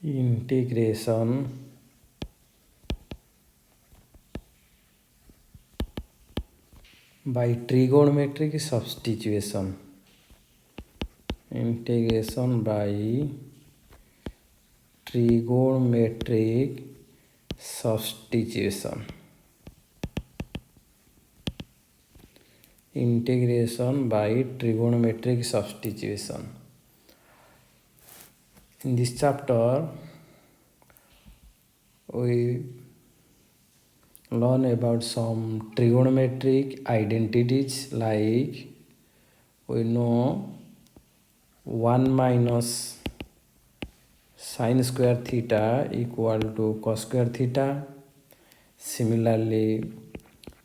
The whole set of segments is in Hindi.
integration by trigonometric substitution. Integration by trigonometric substitution. Integration by trigonometric substitution. In this chapter, we learn about some trigonometric identities, like we know 1 minus sin square theta equal to cos square theta. Similarly,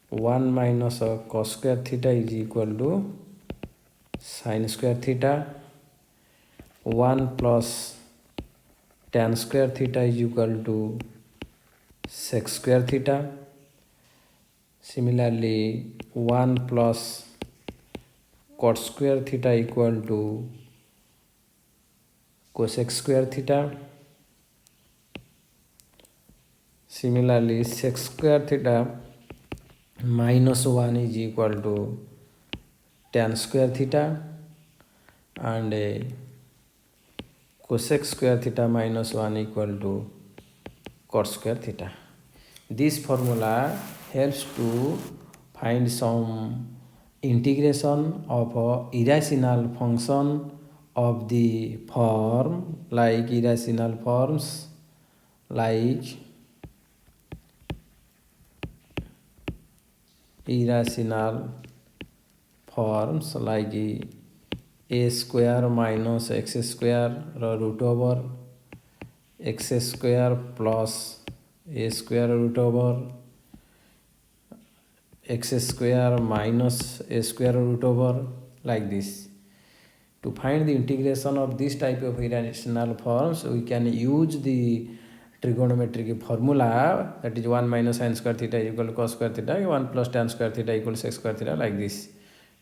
1 minus cos square theta is equal to sin square theta. 1 plus tan square theta is equal to sec square theta. Similarly, 1 plus cot square theta equal to cosec square theta. Similarly, sec square theta minus 1 is equal to tan square theta, and cosec square theta minus 1 equal to cot square theta. This formula helps to find some integration of a irrational function of the form, like irrational forms like a square minus x square root over x square plus a square root over x square minus a square root over, like this. To find the integration of this type of irrational forms, we can use the trigonometric formula, that is 1 minus sin square theta is equal to cos square theta, 1 plus tan square theta equal to sec square theta, like this.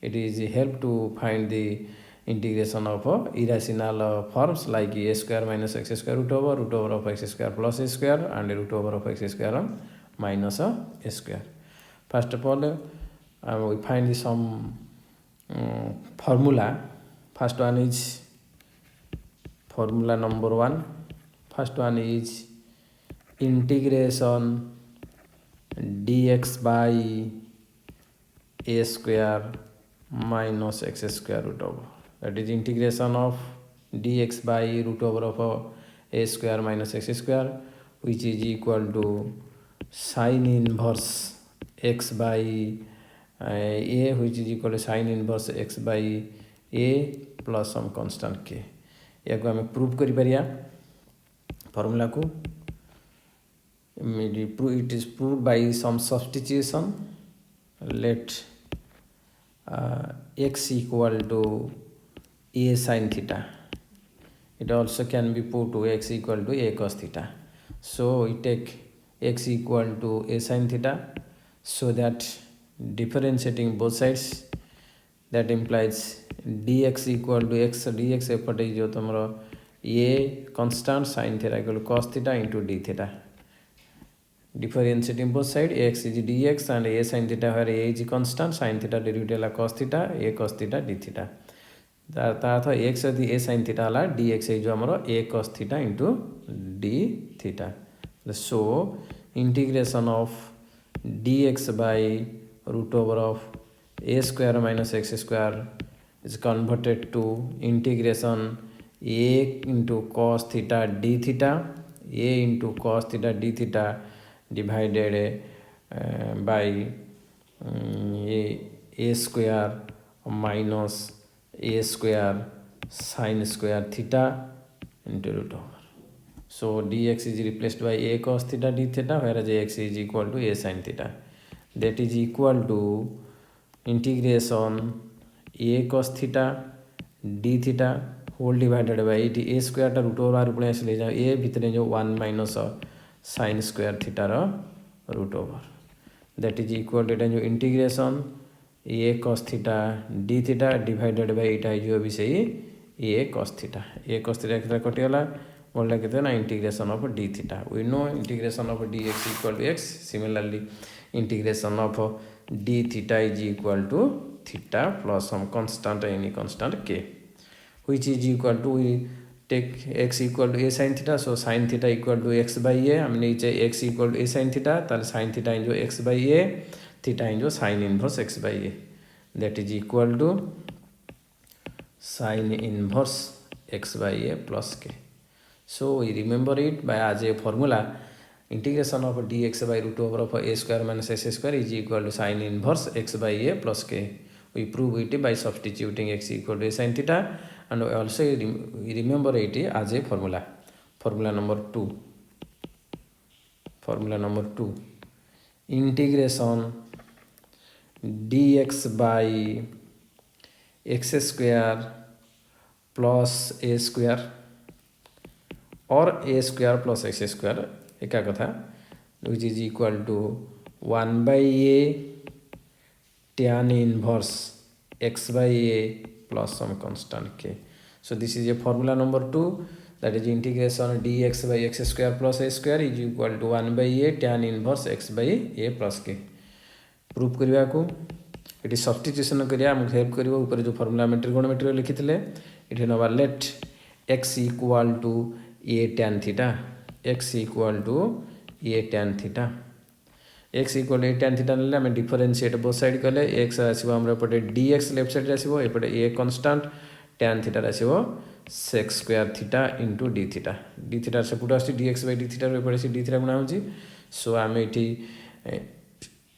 It is help to find the integration of irrational forms like a square minus x square root over of x square plus a square, and root over of x square minus a square. First of all, we find some formula. First one is formula number 1. First one is integration dx by a square minus x square root over. That is integration of dx by root over of a square minus x square, which is equal to sin inverse x by a, which is equal to sin inverse x by a plus some constant k. या को हमें प्रूव करि परिया फॉर्मूला को. It is proved by some substitution. Let x equal to a sin theta. It also can be put to x equal to a cos theta. So we take x equal to a sin theta, so that differentiating both sides, that implies dx equal to x dx एपटे जो तुमरो a constant sin theta equal to cos theta into d theta. Differentiating both side, x is dx and a sin theta, where a is constant, sin theta derivative la cos theta, a cos theta d theta. Tatha x यदि a sin theta La dx है जो हमारा a cos theta into d theta. So integration of dx by root over of a square minus x square is converted to integration a into cos theta d theta, a into cos theta d theta divided by a square minus a square sin square theta into root over. So dx is replaced by a cos theta d theta, whereas ax is equal to a sin theta. That is equal to integration a cos theta d theta whole divided by a square टा root over ऊपर ऐसे ले जाओ, a भीतर जो 1 minus sin square theta रा root over. That is equal to जो integration a cos theta d theta divided by इटा जो भी सही a cos theta कितना कटियाला बोलना कहते हैं ना integration of d theta. We know integration of d x equal to x. Similarly integration of d theta is equal to theta plus some constant, any constant k, which is equal to, we take x equal to a sin theta, so sin theta equal to x by a. I mean x equal to a sin theta, then sin theta into x by a, theta into sin inverse x by a, that is equal to sin inverse x by a plus k. So we remember it by as a formula, integration of dx by root over of a square minus s square is equal to sin inverse x by a plus k. We prove it by substituting x equal to a sin theta, and we also remember it as a formula. Formula number 2. Formula number 2. Integration dx by x square plus a square or a square plus x square एका कथा, which is equal to 1 by a tan inverse x by a plus some constant k. So this is a formula number 2, that is integration dx by x square plus a square is equal to 1 by a tan inverse x by a plus k. Proof करने को ये सब्स्टिट्यूशन करिया हमको हेल्प करिवो. ऊपर जो फॉर्मूला में ट्रिगोनोमेट्री लिखिथिले इथे नबा let x equal to a tan theta, x equal to a tan theta, x equal to a tan theta ले हम डिफरेंशिएट बोथ साइड कले x आसीबो हमर पटे dx लेफ्ट साइड आसीबो, एपटे a कांस्टेंट tan थीटा आसीबो sec square theta into d theta. d theta से पुट आसी dx बाय d थीटा रे पड़े सी d थीटा गुणा होची. सो हम एठी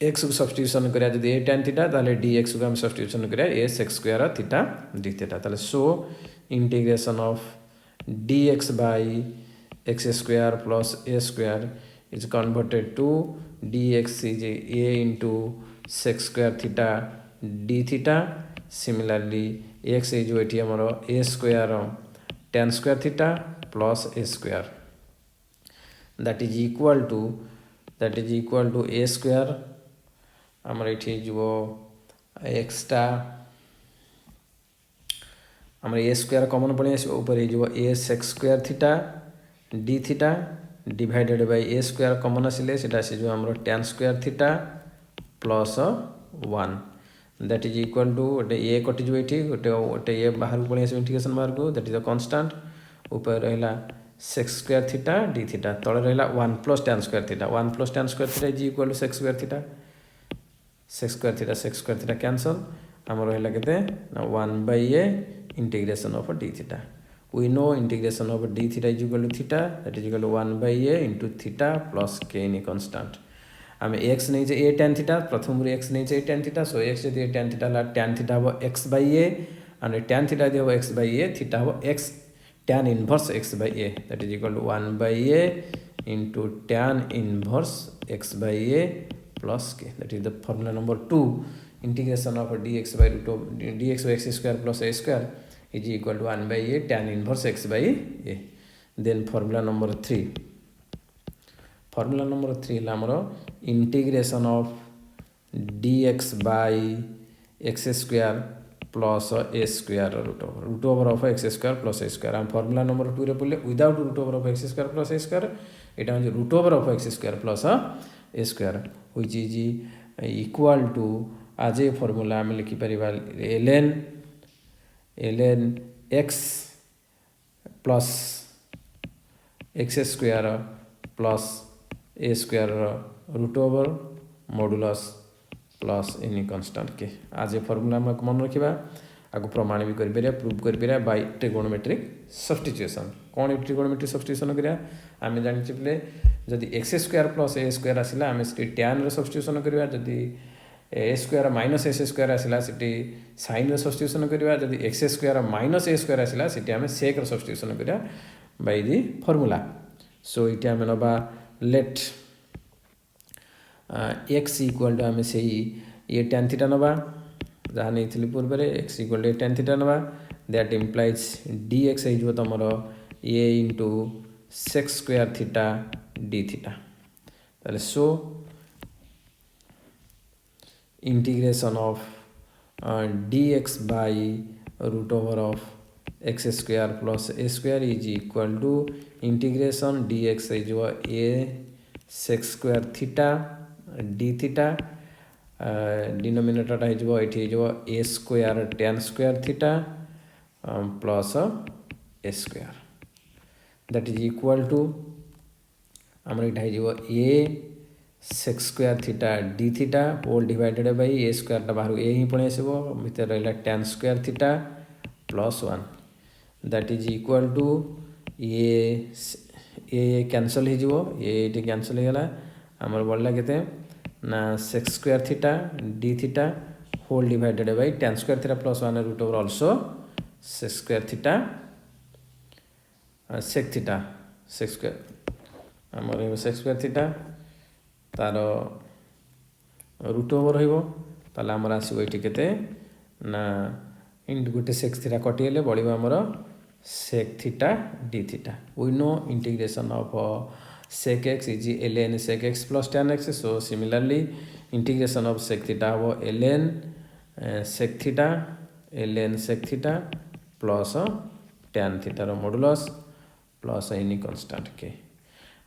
x को सब्स्टिट्यूशन करिया जदि a tan थीटा ताले dx को हम सब्स्टिट्यूशन करिया a sec square theta d theta. ताले so integration of dx by x square plus a square is converted to dx is a into sec square theta d theta. Similarly x is जो एठी हमरो a square tan square theta plus a square, that is equal to a square हमर एठी जो x टा हमर a square कॉमन पड़े ऊपर जो a sec square theta d theta divided by a square common आसिले सेटा से जो हमरो tan square theta plus 1, that is equal to a कटि जो एठी ओटे a बाहर पड़े आसे इंटीग्रेशन बाहर को, that is the constant. ऊपर रहला sec square theta d theta, तळे रहला 1 plus tan square theta, 1 plus tan square theta is equal to sec square theta, sec square theta cancel, हमर रहला केते 1 by a integration of d theta. We know integration of d theta is equal to theta, that is equal to 1 by a into theta plus k any constant. आम x नहीं a tan theta, प्रथम x नहीं a tan theta, so x यदि tan theta ला tan theta हो x by a, and tan theta यदि हो x by a, theta हो x tan inverse x by a, that is equal to 1 by a into tan inverse x by a plus k. That is the formula number 2. Integration of dx by root of dx by x square plus a square is equal to 1 by a tan inverse x by a. Then formula number 3. Formula number 3 is integration of dx by x square plus a square root over of x square plus a square. And formula number 2 रे बोले without root over of x square plus a square, it is root over of x square plus a square, which is equal to आज ये फॉर्मूला आम लिखि परिबा ln x plus x square plus a square root over modulus plus any constant के. आज ये फॉर्मूला में मन रखिबा, आगु प्रमाण भी करि परिया, प्रूव करि परिया बाय ट्रिगोनोमेट्रिक सब्स्टिट्यूशन. कोन ट्रिगोनोमेट्रिक सब्स्टिट्यूशन करिया आमे जानि छिपले जदि x square plus a square आसिला आमे tan रे सब्स्टिट्यूशन करिया, जदि a square minus s square आसिला सिटी साइन सब्स्टिट्यूशन करिया, जदि x square minus a square आसिला सिटी आमे सेक सब्स्टिट्यूशन करिया बाय दी फॉर्मूला. सो इटी आमे नबा लेट एक्स इक्वल टू आमे सेही ये tan थीटा नबा जहाँ नहीं थी पूर्व रे x equal to tan theta नबा, दैट इम्प्लाइज dx है जो तमरो a into sec square theta d theta. ताले so integration of dx by root over of x square plus a square is equal to integration d x हो a sec square theta d theta denominator हो a square tan square theta plus a square that is equal to आमर यहाँ a sec square theta d theta whole divided by a square बाहर ए ही पड़े आसो भितर रहा tan square theta plus one that is equal to a cancel हो ये कैंसल होगा आमर बढ़ला के ना sec square theta d theta whole divided by tan square theta plus one root over also sec square theta sec theta sec square आमर सेक्स स्क्वायर थीटा तार रूट ओवर रमर आसो ये ना गोटे सेक्स थीटा कटिगले बढ़ आमर sec theta d theta we know integration of sec x is ln sec x plus tan x. So similarly integration of sec theta हो ln sec theta ln sec theta plus tan theta रो modulus plus any constant k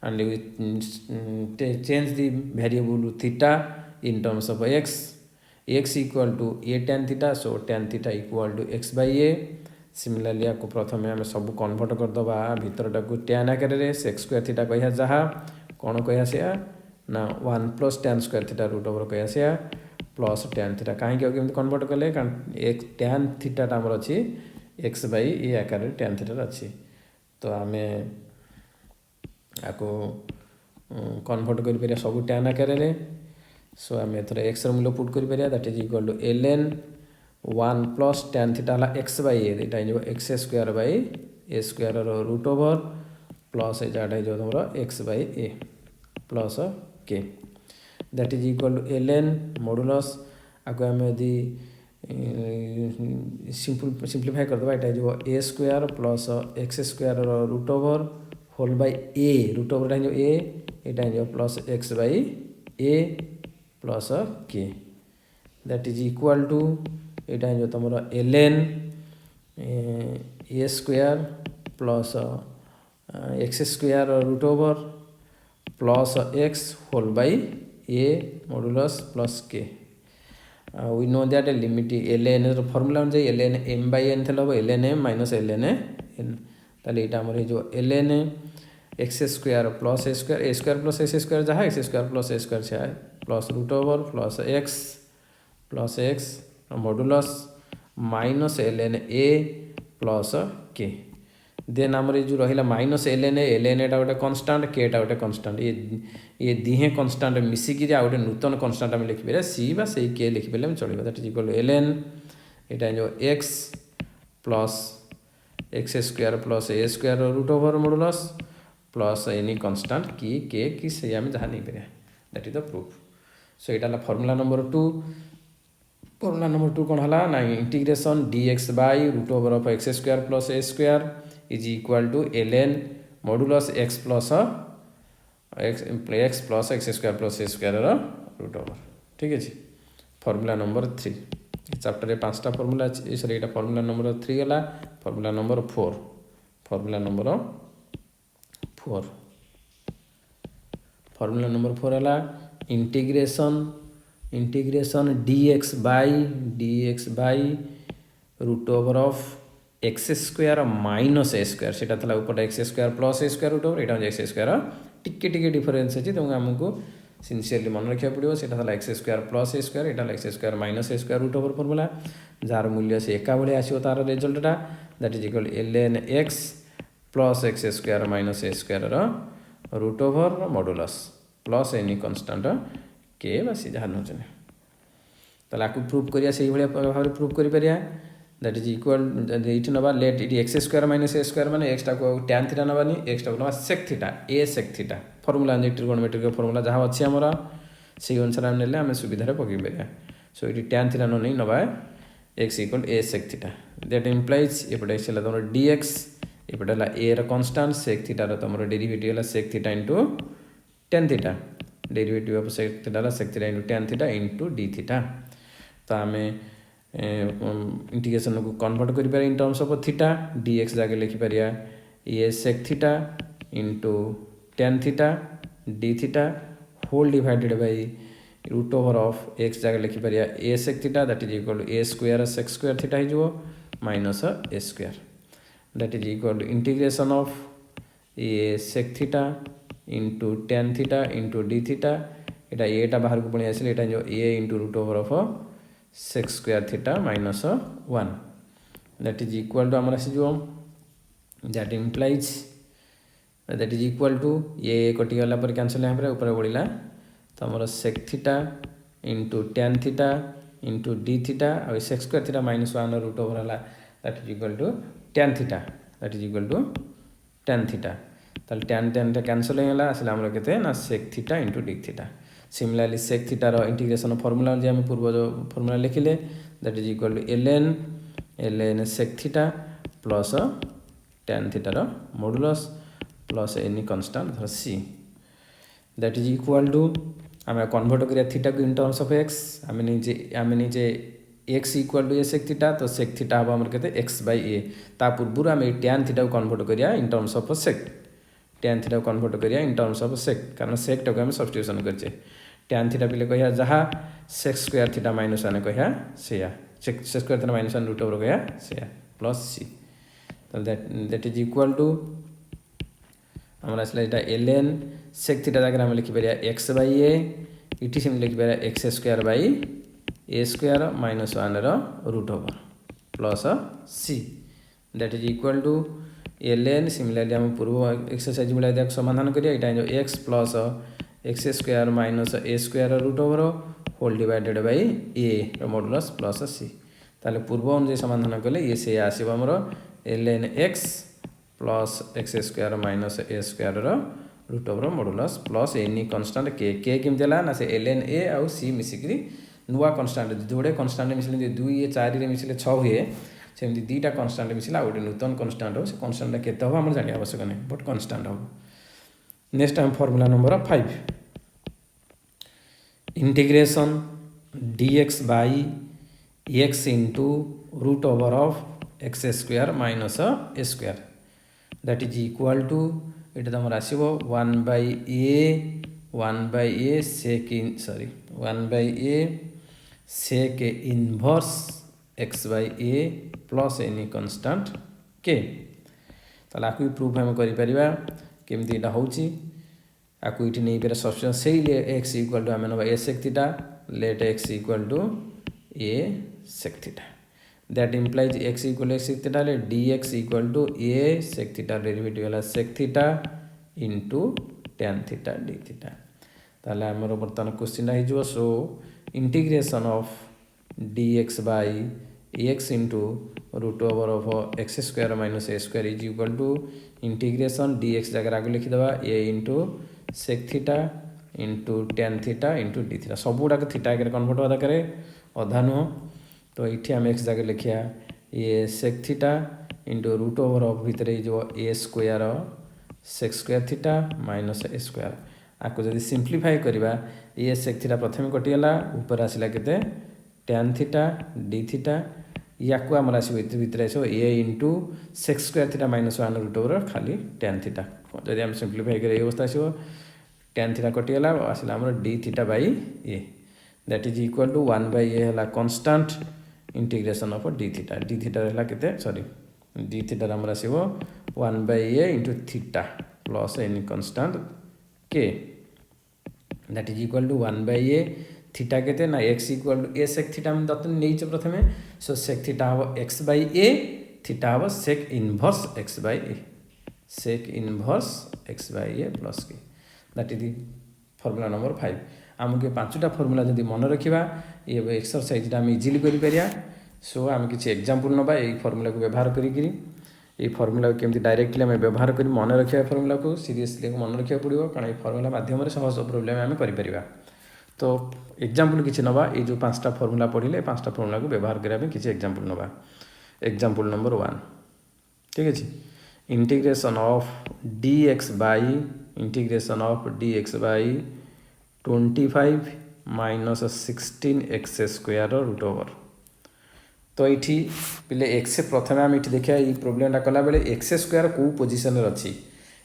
and we change the variable theta in terms of x equal to a tan theta, so tan theta equal to x by a. Similarly आपको प्रथम आम सब कन्वर्ट करदे भितरटा को टैन आकार सेक्स स्क्वायर थीटा कह जहाँ कौन कह सी ना one plus tan square theta root over कह सी प्लस टैन थीटा कहीं कन्वर्ट कले कारण एक टैन थीटाटा आमर अच्छी एक्स बै ए आकार टैन थीटार अच्छी तो आम आपको कन्वर्ट कर सब टैन आकार सो आम एथर एक्स मूल्य पुट कर that is equal to ln one plus tan theta है एक्स बै एटा x square by a square root over plus यहाँ हो तुम एक्स बै ए प्लस के that is equal to ln modulus आपको आम यदि सिंप्लीफाई करदे यहाँ a square plus x square root over whole by a root over यहाँ plus x by a plus के दैट इज इक्वल टू यहाँ जो तुम ln a square plus x square root over plus x whole by a modulus plus k we know that limit ln formula अनुसार ln m by n थे ln m minus ln n ताले यहाँ आमर जो ln x square plus a square plus x square जहाँ x square plus a square से plus root over plus x modulus minus ln a plus के देन आमर जो रहा माइनस ln एटा गोटे कन्स्टाट के गोटे कन्स्टाट ये दिहे कन्स्टाट मिसिकी आ गए नूतन कन्स्टाट आम लिखिपर सी बा से के लिखिपर चलो that is equal to ln यहाँ जो x plus x square plus a square root over modulus plus any constant कि से आम जहाँ नहीं पारे that is the proof so यहाँ फर्मूला नंबर 2 फर्मूला नंबर 2 कौन है ना integration d x by root over of x square plus a square is equal to ln modulus x plus x square plus a square root over ठीक है फर्मूला नंबर 3 चैप्टर 5टा फर्मूला सॉरी ये फर्मूला नंबर 3 गला फर्मूला नंबर 4 फर्मूला नंबर 4 है integration dx by root over of x square minus a square से ऊपर x square plus a square root over यहाँ एक्स स्क्वायर टिके डिफरेन्स अच्छी तुमको आमको सिनसीयरली मन रखा पड़ो से x square plus a square यहाँ x square minus a square root over formula जार मूल्य से एका भाई आसो तार रिजल्टा that is equal ln x plus x square minus a square root over modulus plus any constant k c जहाँ नौ ताला आपको प्रूफ करिया से भाव में प्रूफ कर दैट इज इक्वल ये नवा लेट ये x square minus a square मैंने एक्सटा को टैन थीटा नवानी एक्सटा को ना sec theta a sec theta formula trigonometric formula जहाँ अच्छी आमर से अनुसार आम ने आम सुविधा पकई पार सो ये टैन थीटा न नहीं नवा x equal a sec theta that implies एपटे तुम डी एक्स एपटे ए रनस्टाट सेक थीटार तुम डेरिवेटिव है sec theta into tan theta derivative of sec theta sec theta into tan theta into d theta तो आम इंटीग्रेशन को कन्वर्ट कर in terms of theta dx जगह लिखिपर ये sec theta into tan theta d theta whole divided by root over of x जगह लिखिपर a sec theta that is equal to a square sec square theta हो minus a square that is equal to integration of a sec theta into tan theta into d theta यहाँ एटा बाहर को पुणी आसिले जो a into root over of sec square theta minus 1 that is equal to आमर आसीज that implies that is equal to ये कटिगला पर कैंसल यहाँ ऊपर बढ़ला तो आमर sec theta into tan theta into d theta और sec square theta minus 1 root over है that is equal to tan theta that is equal to tan theta ताल tan कैंसल होगा आसला आमर केते ना sec theta into d theta similarly sec थीटार इंटीग्रेशन फॉर्मूला जो आम पूर्व जो फॉर्मूला लिखिले that is equal to ln sec theta plus tan थीटार मॉडुलस प्लस एनी कांस्टेंट धर c that is equal to आम कन्वर्ट करिया थीटा को इन टर्म्स ऑफ x आम निजे x equal to a sec theta तो सेक थीटा हम आमर केते x बाय a ता पूर्व आम tan थीटा को कन्वर्ट करिया in terms of sec tan theta को कन्वर्ट करिया इन टर्म्स ऑफ सेक कारण सेक टाको आम सब्स्टिट्यूशन करछे tan थीटा पे कहिया जहाँ सेक स्क्वायर थीटा माइनस 1 कहिया सेया sec square theta minus 1 root over कहिया सेया प्लस c तो दैट इज इक्वल टू हमर आसला एटा ln सेक थीटा जगह हम लिखि परिया x बाय a इटी सेम लिखि परिया x square by a square minus 1 रो root over plus c that is equal to ln similarly हम पूर्व एक्सरसाइज वाला देख समाधान करिया एटा जो x plus x square minus a square root over whole divided by a modulus plus c ताले पूर्व अनुसार समाधान कले ये से आसीबो हमर ln x plus x square minus a square root over modulus plus any constant के केमतेला ना से ln a आउ c मिसिकरी नुवा कांस्टेंट जोड़े कांस्टेंट मिसले 2 ए 4 रे मिसले 6 हुए सेमती दीटा कांस्टेंट मिसला आ गोटे नूतन कांस्टेंट हो से कांस्टेंट केते हो हमर जानि आवश्यक नै बट कांस्टेंट हो next time formula number 5 integration dx by x into root over of x square minus a square that is equal to it तमर आसीबो 1 by a sec in 1 by a sec inverse x by a plus any constant k ताला आकु प्रूफ हम करि परिबा केमती एटा होची आकु इठी नै पेरा सब्स्टिट्यूशन सेही x इक्वल टू आमे नबा a sec theta let x equal to a sec theta that implies x equal to a sec theta ले dx equal to a sec theta derivative वाला sec theta into tan theta d theta ताले हमरो बर्तन क्वेश्चन आइ जो सो integration of dx by x into root over of x square minus a square is equal to integration dx जगह आगु लिखि दबा a into sec theta into tan theta into d theta सब गुडा थीटा के कन्वर्ट होदा करे अधा नुह तो इठी हम x जगह लिखिया ये sec theta into root over of भितरे जो a square sec square theta minus a square आको जदी सिंप्लीफाई करबा ये sec theta प्रथम कटियला ऊपर आसिला केते tan theta d theta याको हमर आसी भितरे सो a into sec square theta minus 1 root over खाली tan theta जदी हम सिंप्लीफाई करे ये अवस्था आसीबो tan theta कटियला आसिला हमर d theta by a that is equal to 1 by a हला constant integration of d theta हला केते d theta हमर आसीबो 1 by a into theta plus any constant k that is equal to 1 by a theta केते ना x equal to a sec theta हम दत नै छ प्रथमे सो sec theta हो x by a थीटा हो sec inverse x by a sec inverse x by a plus k that is the formula number 5 हमके पांचटा फार्मूला जदी मन रखिबा ये एक्सरसाइज दा हम इजीली करि परिया सो हम किछि एग्जांपल नबा ए फार्मूला को व्यवहार करि गिरी ए फार्मूला को केमति डायरेक्टली हम व्यवहार करि मन रखिया फार्मूला को सीरियसली मन रखिया पड़िबो कारण ए फार्मूला माध्यम रे सहज प्रॉब्लम हम करि परिबा तो एग्जांपल किछि नबा ए जो पांचटा फार्मूला पढिले पांचटा फार्मूला को व्यवहार करिया में किछि एग्जांपल नबा एग्जांपल नंबर 1 ठीक अछि integration of dx by 25 minus 16x square root over तो ये पिले एक्स प्रथम आम ये देखा ये प्रोब्लेमटा कला बेले एक्स स्क्वायर कौ पोजिशन अच्छी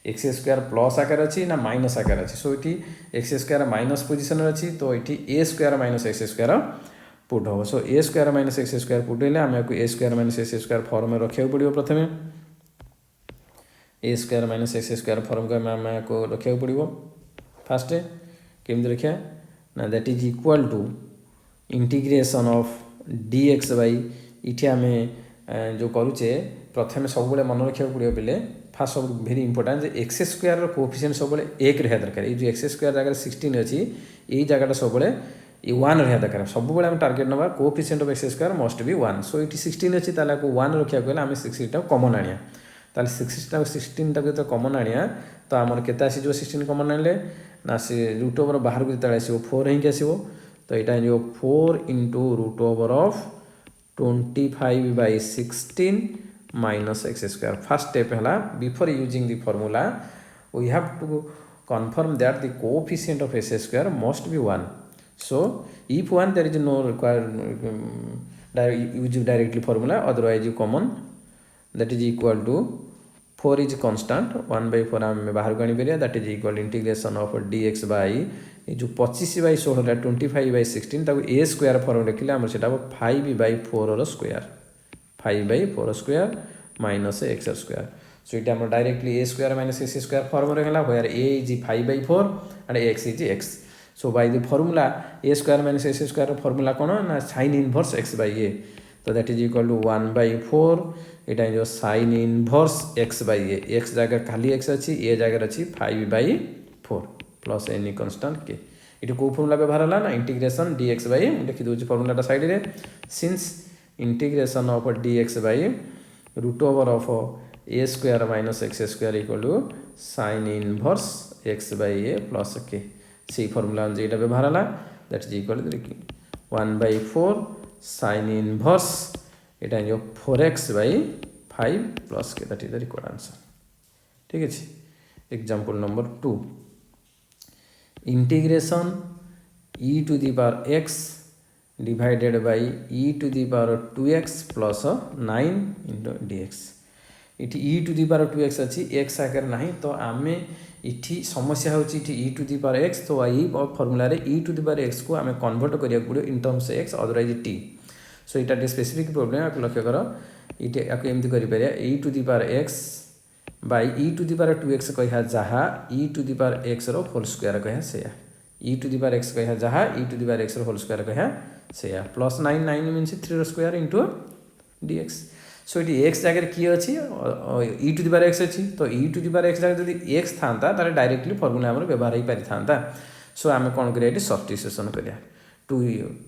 एक्स स्क्वायर प्लस आकार अच्छी ना माइनस आकार अच्छी सो ये एक्स स्क्वायर माइनस पोजिशन अच्छी तो ये a square minus x square put हम so a square minus x square put है आम a square minus x square form में रखा पड़ो प्रथम a square minus x square form को आम को रखा पड़ो फास्ट केमती रखा ना that is equal to integration of d x by ये आम जो करुचे प्रथम सब मन रखा पड़ो पे फास्ट सब very important x square coefficient सब एक रहा दरकार ये जो एक्स स्क्वायर जगह 16 अच्छी यही जगह सब ये 1 रहा दरकार सब आम टार्गेट ना coefficient of x square must be 1 सो ये 16 अच्छी 1 रखा गले आम 16 कमन आनिया 16 जो कमन आनिया तो आमर के 16 कमन आने ना सी रूट ओवर बाहर को जो आसो 4 हिंक आसो तो यहाँ जो 4 into root over of 25/16 minus x square. First step है before using the formula we have to confirm that the coefficient of s square must be 1. So if 1 there is no require use directly formula, otherwise you common that is equal to 4 is constant 1/4 आम बाहर को आनी that is equal integration of dx by जो 25/16 25/16 ताको a square फॉर्म रखिले आम सेटा 5/4 square 5/4 square minus x square so ये आम directly a square minus x square form रहा where a is 5/4 and x is x so by the formula a square minus x square formula कौन ना sine inverse x by a तो दैट इज इक्वल टू 1/4 यहाँ जो sine inverse x by a x जगह खाली एक्स अच्छी ए जगह अच्छी 5/4 प्लस एनी कन्स्टांट के ये कौ फॉर्मूला व्यवहार है ना इंटीग्रेशन डी एक्स बाई लिखी दूसरी फॉर्मूलाटा साइड रे since integration of dx by root over of a square minus x square equal to sine inverse x by a plus के सी फॉर्मूला यहाँ व्यवहार है that is equal 1/4 sine inverse यहाँ जो 4x बाई 5 प्लस के that is the required answer ठीक है example number 2 integration e to the power x divided by e to the power 2x plus 9 into dx इटी e to the power 2x अच्छी x आकर नहीं तो आम इटी समस्या होची इटी e to the power x तो यही फॉर्मूला रे e to the power x को आम कन्वर्ट करिया पड़ो in terms x otherwise t सो इटा स्पेसिफिक प्रॉब्लम आपको लक्ष्य कर ये आपको एमती करि परिया e to the power x by e to the power 2x कहिया जहा e to the power x रो होल स्क्वायर कहिया सेया e to the power x कहिया जहा e to the power x रो होल स्क्वायर कहिया से plus 9 means 3 square into dx so ये एक्स जगह किए अच्छी e to the power x अच्छी तो e to the power x जगह जब x था डायरेक्टली फॉर्मूला आम व्यवहार हो पारि था सो आम कौन करिया सब्स्टिट्यूशन करिया to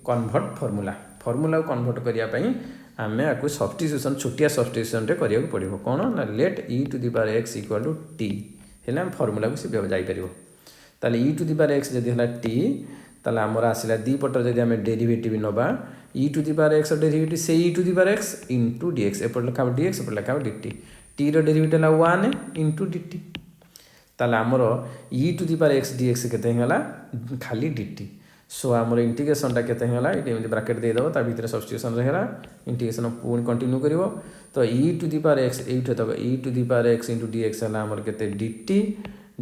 convert formula formula convert करने आम आपको सब्स्टिट्यूशन छोटिया सब्स्टिट्यूशन करिया पड़ो कौन ना let e to the power x equal to t हेल्ले आम फॉर्मूला को से जापर ताले e to the power x जब है t ताले आमर आसला दीपटर जब आम डेरिवेटिव नवा e to the power x derivative से e to the power x into dx एपट लिखा dx एपट लिखा dt t रो डेरिवेटिव है 1 इंटू dt ताले आमर e to the power x dx केते होला खाली dt सो आमर इंटीग्रेशनटा केते होला ये एमती ब्रैकेट दे दबो ता भीतर सब्स्टिट्यूशन रहला इंटीग्रेशन पुणी कंटिन्यू करिवो तो e to the power x एठे तक e to the power x into dx होला आमर केते dt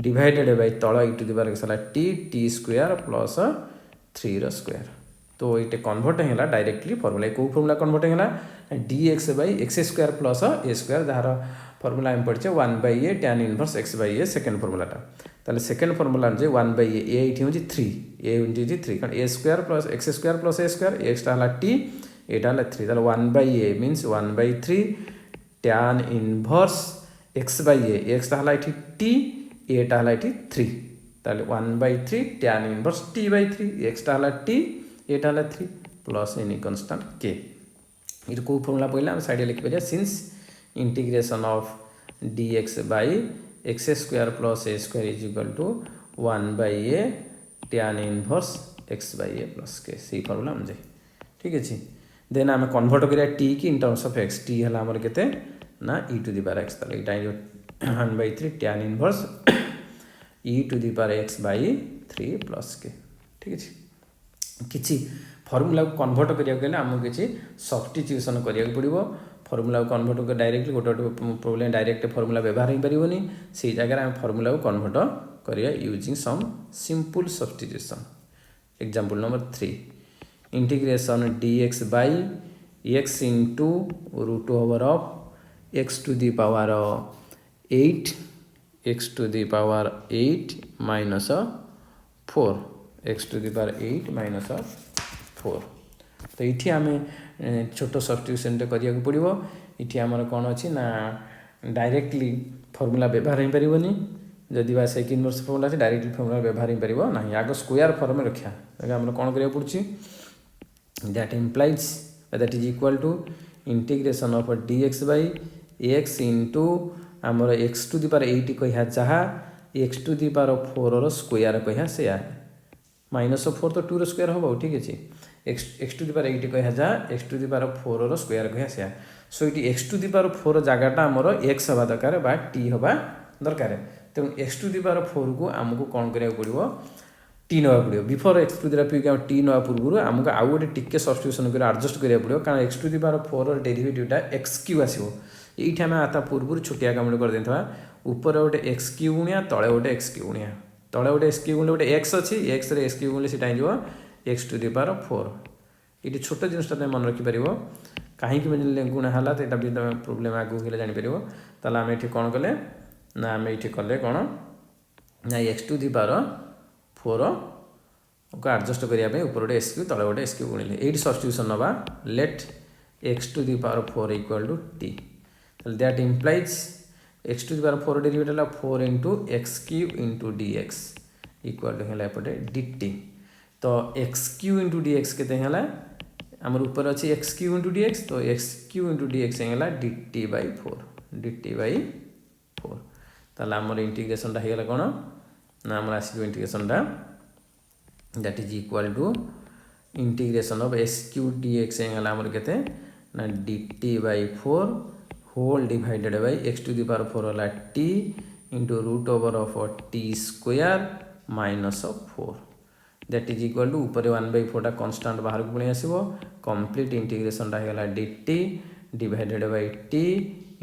डिवाइडेड बाय तल e to the power x होला t स्क्वायर प्लस 3 स्क्वायर तो ये कन्वर्ट है डायरेक्टली फॉर्मूला कौ फॉर्मूला कन्वर्ट है dx by x square plus a square जार फॉर्मूला आम पढ़े 1/a tan inverse x by a second फॉर्मूलाटा ताले सेकेंड फॉर्मूला जे 1/a ए ये हूँ 3 ए हूँ 3 कारण a square plus x square plus a square एक्सटा है t एटा है 3 ताले 1/a means 1/3 tan inverse x by a एक्सटा है t एटा है 3 ताले 1/3 tan इनवर्स t बाई 3 एक्सटा है t एटा है 3 प्लस एनी कन्स्टांट के ये कौ फॉर्मूला पहले आम साइड लिखि परिया since integration of dx by x square plus a square is equal to 1/a tan inverse x by a plus के सी फॉर्मूला हम जाए ठीक है देन आम कन्वर्ट करिया t की in terms of x t है आमर केते ना e to the power x ताले इटा जो 1/3 tan inverse e to the power x by 3 plus के ठीक है किसी फर्मूला को कन्वर्ट करा आमको किसी सब्स्टिट्यूशन करा पड़ो फर्मूला को कन्वर्ट कर डायरेक्टली गोटे गोटे प्रोब्लेम डायरेक्ट फर्मूला व्यवहार हो पारनी से जगह आम फर्मूला को कन्वर्ट करिया using some simple substitution. Example number 3 integration dx by x into root over of x to the power 8 x to the power 8 minus 4 x to the power 8 minus 4। तो ये आम छोट सब्स्टिट्यूशन करिया पड़ो ये आमर कौन अच्छी ना डायरेक्टली फर्मूला व्यवहार हो पारनी जदि बा सेक इनवर्स फर्मूला अच्छे डायरेक्टली फर्मूला व्यवहार हो पार ना आग स्क्वायर फर्म रखा आम कौन करा पड़ी that implies that is equal to integration of dx by x into आमर x टू दी पावर 8 कह जहाँ x to the power 4 square कह से माइनस 4 तो 2 स्क्वायर हम ठीक अच्छे x टू दी पावर 8 कह जहाँ x to the power 4 square कह से सो ये x टू दी पावर 4 जगहटा आमर x हवा दरकार बा t हवा दरकार तेणु x टू दी पावर 4 को आमको कौन करा पड़ो टी नवा पड़ो before x to the power t नवा पूर्व आमको आउ गोटे टिके सब्स्टिट्यूशन कर एडजस्ट करा पड़ो कारण x टू दी पावर 4 डेरिवेटिवटा एक्स क्यू आसो ये आम आता पूर्व छोटिया काम कर देता ऊपर गोटे एक्स क्यू गुणिया तले गोटे एक्स क्यू गुणिया तले गोटे एक्स क्यू गुणिले गोटे एक्स अच्छी एक्स रे एक्स क्यू गुणिले सीटा हो एक्स टू दी पावर 4 ये छोट जिनटा मन रखिपर कहीं गुणा है तो यहाँ भी तुम प्रोब्लेम आगे हेल्ले जापर ताल आम ये कौन कले ना आम ये कले कौन ना एक्स टू दी पावर 4 को एडजस्ट करने ऊपर गोटे एस क्यू तले गोटे एस क्यू गुणिले ये सब्स्टिट्यूशन नवा let x to the power 4 equal to t that implies x to the power 4 derivative 4 into x cube into d x equal to है पटे डी टी तो x cube into d x के आमर ऊपर अच्छे x cube into d x तो x cube into d x है d t by 4 d t by 4 ताल आमर इंटीग्रेशनटा हो कौन ना आमर आस इंटीग्रेशनटा that is equal to integration of x cube d x है आमर के ना d t by 4 whole divided by x to the power 4 है t into root over of t square minus 4 that is equal to ऊपर 1/4 कन्स्टांट बाहर को पुणी आसो कंप्लीट इंटीग्रेशनटा होगा d t divided by t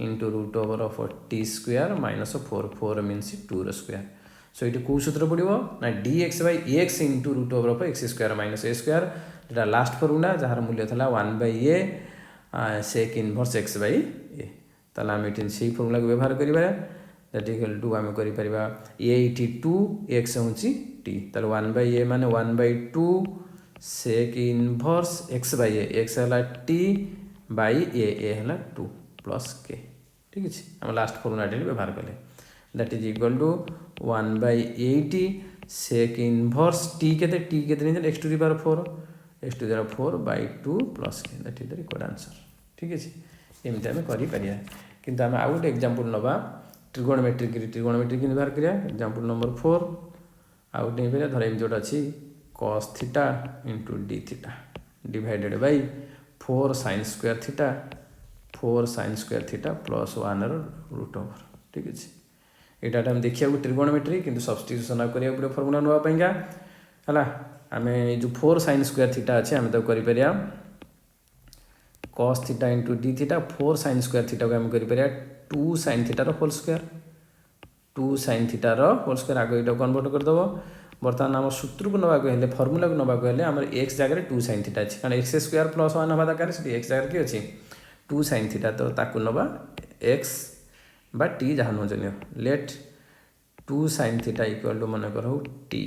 into root over of t square minus 4 means 2 square so ये कौ सूत्र पड़ो ना d x by x into root over of x square minus a square जो लास्ट फर्मूला जार मूल्य था 1/a sec inverse x by ए ताल आम ये से फर्मूला को व्यवहार करिबा दैट इक्वल टू आम कर ए इटी 2 एक्स हूँ टी ताल 1/a माने 1/2 sec inverse x by a x है टी बै ए है 2 प्लस के ठीक है आम लास्ट फर्मूला व्यवहार कले that is equal to 1/80 sec inverse t के x to the power 4 x to the power 4 / 2 plus के that is the required answer ठीक है एमती आम करें किंतु आम आउ गोटे एग्जांपल नवा ट्रिगोनोमेट्रिक व्यवहार करिया एग्जांपल नंबर 4 आउ गोटे नहीं धर एम जोटा अच्छी cos theta into d theta divided by 4 sin square theta 4 sin square theta plus 1 root over ठीक है यहाँ आम देखिए ट्रिगोनोमेट्री किंतु सब्स्टिट्यूशन करिया पड़ो फर्मूला नापा है आम जो 4 sin स्क्वायर थीटा अच्छे आम तो करिया cos theta into d theta 4 sin square theta को आम करिया 2 sin थीटार होल स्क्वायर 2 sin थीटार होल स्क्वायर आगे ये कन्वर्ट करदेव बर्तमान आम सूत्र को नवाक हेल्ले फर्मूला को नवाक हेल्ले आम एक्स जगह 2 sin थीटा अच्छे कारण एक्स स्क्वायर प्लस 1 हवा दरकार से एक्स जगह कि अच्छी 2 sin थीटा तो ताकू नवा एक्स बा टी जहाँ now let 2 sin theta equal to मन कर टी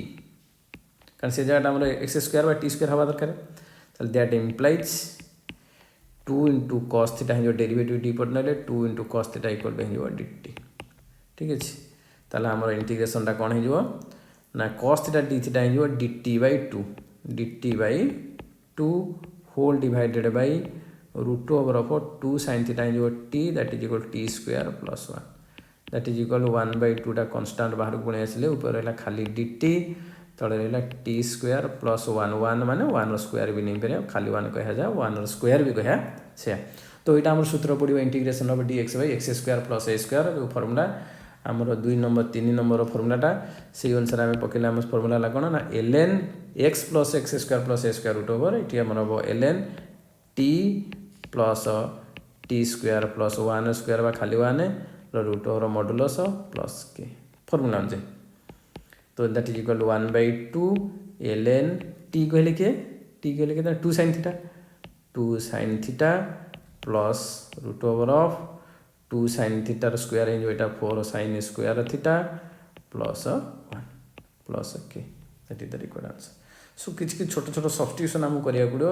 कारण से जगह आम एक्स स्क्वायर बा टी स्क्वायर हवा दरकार that implies 2 into cos theta हो डेरिवेटिव डी पट ना 2 into cos theta equal to हो डी टी ठीक अच्छे ताला आमर इंटीग्रेशनटा कौन हो ना cos थीटा डी थीटा हो d t by 2 whole divided by root over of 2 sin theta हो T that is equal T square plus 1 that is equal 1/2 constant बाहर को पुणी आसिले ऊपर रहा खाली डी टी तले रहा टी स्क्वायर प्लस 1 माने 1 स्क्वायर भी नहीं पारे खाली 1 कह जाए 1 स्क्वायर भी कह से तो यहाँ आम सूत्र पड़ो integration of d x by x square plus a square जो फर्मूला आमर 2 नंबर 3 नंबर फर्मुलाटा से अनुसार आम पकड़े आम फर्मुला कौन ना ln x plus x square plus a square root over ये आम हम ln t plus t square plus 1 square बा खाली 1 root over modulus plus k formula अनुसार तो that is equal to 1/2 ln t कहले के 2 sin theta 2 sin theta plus root over of 2 sin थीटार स्क्वायर हो जाए 4 sin square theta plus 1 plus के that is the required answer. So किसी छोट छोट सब्स्टिट्यूशन आमको करिया पड़ो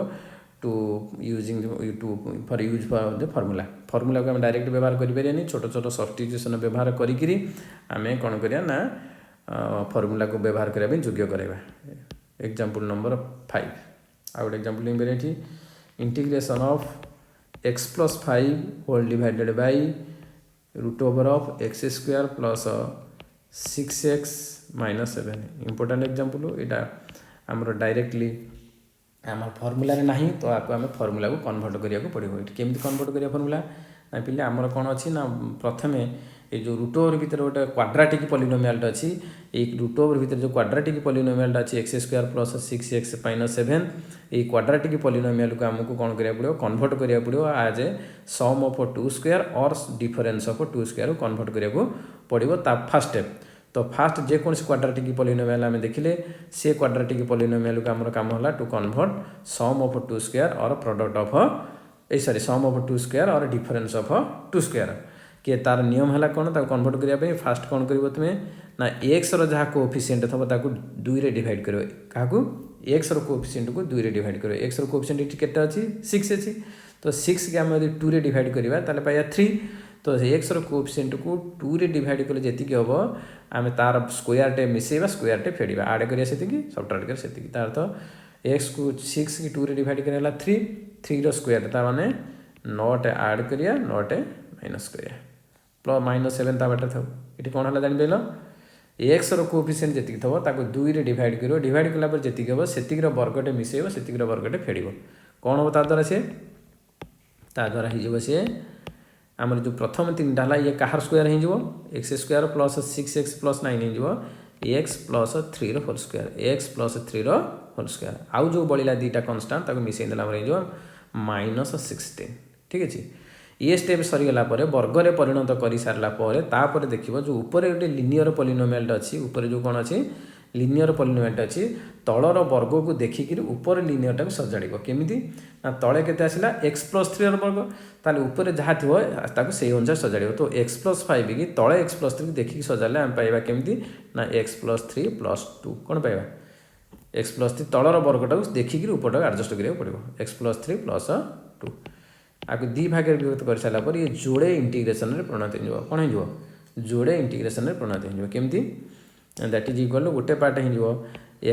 to using to for use for the formula को आम डायरेक्ट व्यवहार करें छोट छोट सब्स्टिट्यूशन व्यवहार करी आम कौन करिया ना फर्मुला को व्यवहार करने योग्य कराइबा। एग्जांपल नंबर 5 आ गोटे एग्जांपल लेंगे integration of x plus 5 whole divided by root over of x square plus 6x minus 7 important example यहाँ आमर डायरेक्टली आम फर्मुला नहीं तो आपको आम फर्मुला को कन्वर्ट करिया पड़ो। ये केमी कन्वर्ट करिया फर्मुला ना पिले आमर कौन अच्छी ना प्रथमे ये जो रूट ओवर भितर गोटे क्वाड्राटिक पॉलिनोमियल अच्छी एक रूट ओवर भितर जो क्वाड्राटिक पॉलिनोमियल अच्छी x square plus 6x minus 7 ये क्वाड्राटिक पॉलिनोमियल को आमको कौन करिया पड़ो कन्वर्ट करिया पड़ो आज ए सम ऑफ 2 स्क्वायर और डिफरेंस ऑफ 2 स्क्वायर को कन्वर्ट करिया पड़ो ता फर्स्ट स्टेप। तो फास्ट जेकोसी क्वाड्राटिक पॉलिनोमियल आम देखिले से क्वाड्राटिक पॉलिनोमियल को आमर काम होला to convert sum of 2 square और product of sorry sum of 2 square और डिफरेंस ऑफ 2 स्क्वायर कि तार नियम है कौन कन्वर्ट करने फास्ट कौन कर तुम्हें ना एक्स रहा कोएफिशिएंट थब ताकू 2 रे डिवाइड करो क्या एक्स कोएफिशिएंट को 2 रे डिवाइड करो एक्स कोएफिशिएंट ये केटा अच्छी 6 अच्छी तो 6 के आम यदि 2 रे डिवाइड करवा ताले पाया 3 तो एक्स कोएफिशिएंट को 2 रे डिवाइड कले जी हम आम तार स्क्वायर टे मिसेबा स्क्वायर टे फेड़ा आड करिया से सब्ट्राक्ट कर से तार तो एक्स को 6 की 2 रे डिवाइड करला 3 रो स्क्वायर तार माने 9 टे ऐड करिया 9 टे माइनस करिया प्लस माइनस 7 ता बाटे था ये कौन है जान पेल एक्स कोएफिशिएंट जी थो 2 रे डिवाइड कर डिवाइड कला जी हम से वर्गटे मिसेब से वर्गटे फेड़ कौन हम तार से ताद्वारा हो सी आमर जो प्रथम 3टा है ये कहार स्क्वायर हो x square plus 6x plus 9 हो एक्स प्लस 3 रो होल स्क्वायर एक्स प्लस 3 रो होल स्क्वायर आउ जो बढ़ला 2टा कन्स्टांट मिसेल हो माइनस 16 ठीक अच्छे। ये स्टेप सरीगला वर्गर परिणत कर सारापर देखिए जो ऊपर गोटे लिनियर पॉलिनोमियल अच्छी ऊपर जो कौन अच्छी लिनियर पॉलिनोमियल अच्छी तलर वर्ग को देखिक ऊपर लिनियर टाक सजाड़ केमी ना तले के आसला एक्स प्लस 3 वर्ग ताले ऊपर जहाँ थो से अनुसार सजाड़ तो एक्स प्लस 5 कि तले एक्स प्लस 3 देखिक सजाड़े आम पाइबा केमी ना एक्स प्लस 3 प्लस 2 कौन पाइबा एक्स प्लस 3 तलर वर्ग टाक देखिक ऊपर टाक एडजस्ट करा पड़ो एक्स प्लस 3 प्लस 2 आपको 2 भाग विभक्त कर सारापर ये जोड़े इंटीग्रेशन में परिणत हो कौन हो जोड़े इंटीग्रेशन में परिणत हो केमती दैट इज इक्वल गोटे पार्ट हो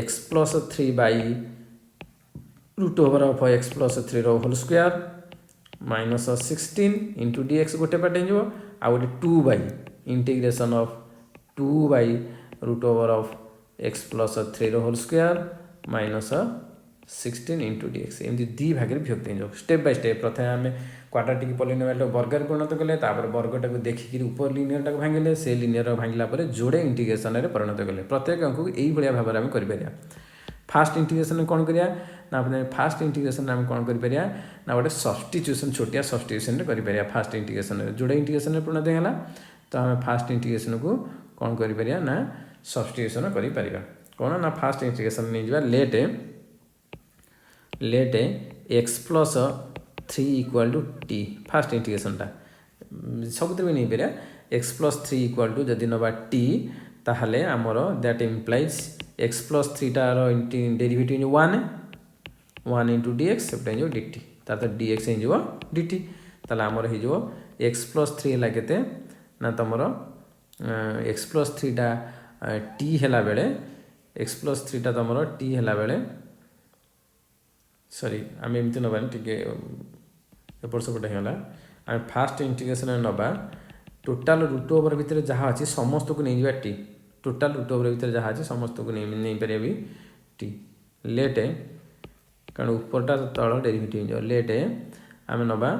x plus 3 by root over of x plus 3 रो whole square minus 16 into d x गोटे पार्ट हो आ गोटे 2 by integration of 2 by root over of x plus 3 रो whole square minus 16 into d x एमती 2 भाग विभक्त हो स्टेप बाय स्टेप प्रथम आम क्वाड्राटिक पॉलिनोमियल वर्गर परिणत कले वर्गटा को देखिक ऊपर लिनियर टाक भांगिले से लिनियर भांगला जोड़े इंटीग्रेशन में परिणत कले प्रत्येक अंक को यही भाव में कर फास्ट इंटीग्रेशन कौन करिया ना फास्ट इंटीग्रेशन आम कौन कर ना गोटे सब्स्टिट्यूशन छोटिया सब्स्टिट्यूशन कर फास्ट इंटीग्रेशन जोड़े इंटीग्रेशन में परिणत होगा तो आम फास्ट इंटीग्रेशन को कौन कर ना सब्स्टिट्यूशन कर कौन ना फास्ट इंटीग्रेशन नहीं जावा let x plus 3 equal to t first इंटीग्रेशनटा सब भी नहीं पारे एक्स प्लस 3 इक्वाल टू जदि नवा टी ताहले आमर दैट इम्प्लाइज एक्स प्लस 3 टार डेरिवेटिव 1 इंटू डी एक्स सेपटे डी टी तार डी एक्स हो डी टी ताले आमर हो एक्स प्लस 3 है केते ना तुम एक्स प्लस 3 टा टी है बेले एक्स प्लस 3 टा तुम टी है बेले सॉरी आम एमती नवा टे एपट सेपट होगा आम फास्ट इंटीग्रेशन नवा टोटाल रूट ओवर भितर जहाँ अच्छी समस्त को नहीं टी टोटाल रूट ओवर भितर जहाँ अच्छी समस्त को नहीं पारे भी टी लेट कारण ऊपरटा तल डेरिवेटिव लेट आम नवा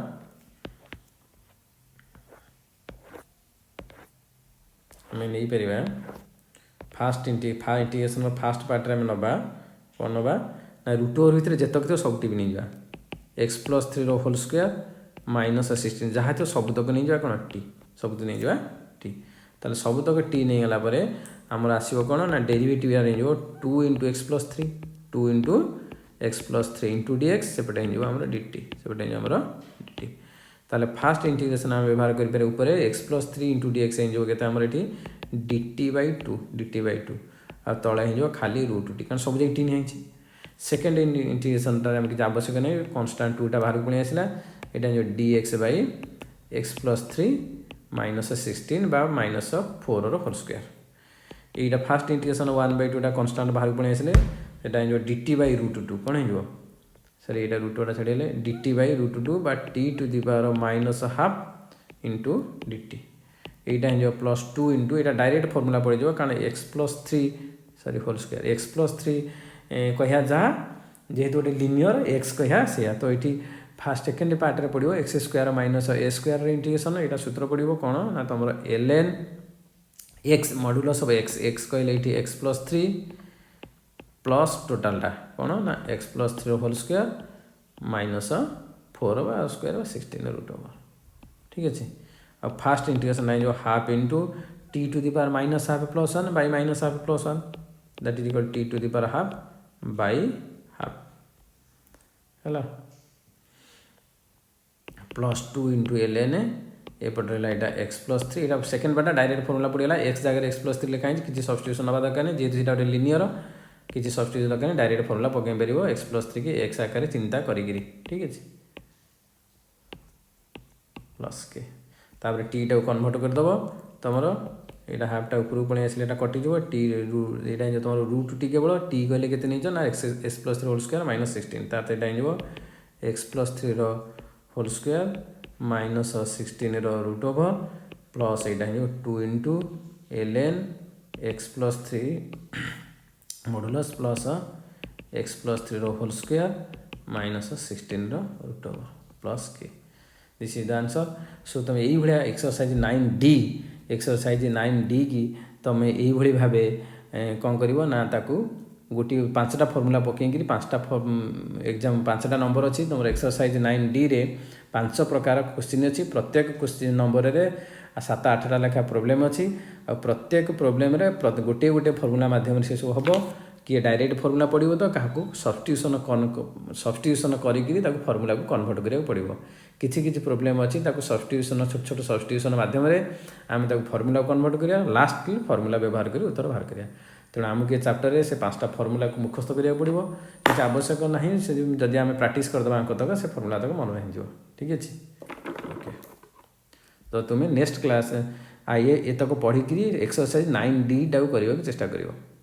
आम नहीं पार फास्ट इंटीग्रेशन फास्ट पार्ट में नवा कौन नवा ना रूट ओवर भितर जितक थो सब भी नहीं जा x plus 3 whole square minus 16 जहाँ थो सबतक नहीं जा कौन टी सब नहीं जा टी ताले सबतक टी नहीं गला पर आमर आसो कौन ना डेरिवेटिव यार हो 2 into x plus 3 2 into x plus 3 into d x सेपटे आमर डी टी सेपटे आमर डी टी ताले फास्ट इंटीग्रेशन आम व्यवहार करें ऊपर x plus 3 into d x हो ये डी टी बाई टू आ तले हो खाली रूट टी कारण सब जगह टी नहीं सेकेंड इंटीग्रेशन टाइम किसी आवश्यक नहीं कन्स्टाट 2टा बाहर पुणी आसला यहाँ जो D x by x plus 3 minus 16 बा माइनस 4 होल स्क्वायर यहाँ फास्ट इंटीग्रेशन 1/2 कन्स्टाट बाहर पुणी आसले यहाँ जो डी टी बाई रूट 2 कौन हो सर यहाँ रूट टा छाड़े डी टी बाई रूट 2 बा t to the power minus half into d t यहाँ जो प्लस 2 इंटू यहाँ डायरेक्ट फर्मूला पड़ जाए कारण x plus 3 sorry whole square x plus 3 कह जहाँ जेहेतु गोटे लिनियर एक्स कह से तो ये फास्ट सेकेंड पार्ट में पड़ो x square minus a square integration यहाँ सूत्र पड़ो कौन ना तुम l n x modulus of x x कहले ये एक्स प्लस 3 प्लस टोटालटा कौन ना x plus 3 whole square minus 4 बा स्क्वायर 16 रूट ओवर ठीक अच्छे अब फास्ट इंटीग्रेशन जो half into t to the power minus half plus 1 by minus half plus 1 that is equal t to the power half by half है प्लस 2 इंटू एल एन एपट रहा यहाँ एक्स प्लस 3 यहाँ सेकेंड पार्ट डायरेक्ट फर्मूला पड़ेगा एक्स जगह एक्स प्लस 3 लिखाई किसी सब्स्टिट्यूशन ना दरकार नहीं जेहतु गोटे लिनियर किसी सब्स्टिट्यूशन दरकार नहीं डायरेक्ट फर्मूला पकई पार एक्स प्लस 3 की एक्स आकार चिंता करी ठीक है प्लस के तापर टी टा कन्वर्ट करदेव तुम यहाँ हाफ्टा ऊपर पड़े आसे कटिज टी यहाँ जो तुम रूट टी केवल टी कहले के नहीं ना x plus 3 whole square minus 16 तार यहाँ x plus 3 whole square minus 16 root over plus यहाँ 2 into l n x plus 3 modulus plus x plus 3 whole square minus 16 root over plus k this is the answer so तुम यही भाया एक्सरसाइज 9D की तुम यही भाव कौन कर गोटे 5टा फर्मूला पकईकि 5टा एग्जाम 5टा नंबर अच्छी तुम एक्सरसाइज 9D रे 5 प्रकार क्वेश्चन अच्छी प्रत्येक क्वेश्चन नंबर रे 7-8टा लेखा प्रोब्लेम अच्छी और प्रत्येक प्रोब्लेम रे गोटे गोटे फर्मूला माध्यम से सब हम किए डायरेक्ट फर्मूला पड़ो तो क्या सब्स्टिट्यूशन करी फर्मूला को कन्वर्ट करा पड़ो किसी प्रोब्लेम अच्छी सब्स्टिट्यूशन छोट छोट सब्स्टिट्यूशन माध्यम आम फर्मूला कन्वर्ट करा लास्ट फर्मूला व्यवहार कर उत्तर बाहर करा तेणु आमको ये चैप्टर से 5टा फर्मूला को मुखस्त करा पड़ो किसी आवश्यक ना से जदि आम प्राक्ट करदे तक से फर्मूला तक मन रही ठीक अच्छे ओके तो तुम्हें नेक्स्ट क्लास आइए ये तक पढ़ी एक्सरसाइज 9D टाक करने चेष्टा कर।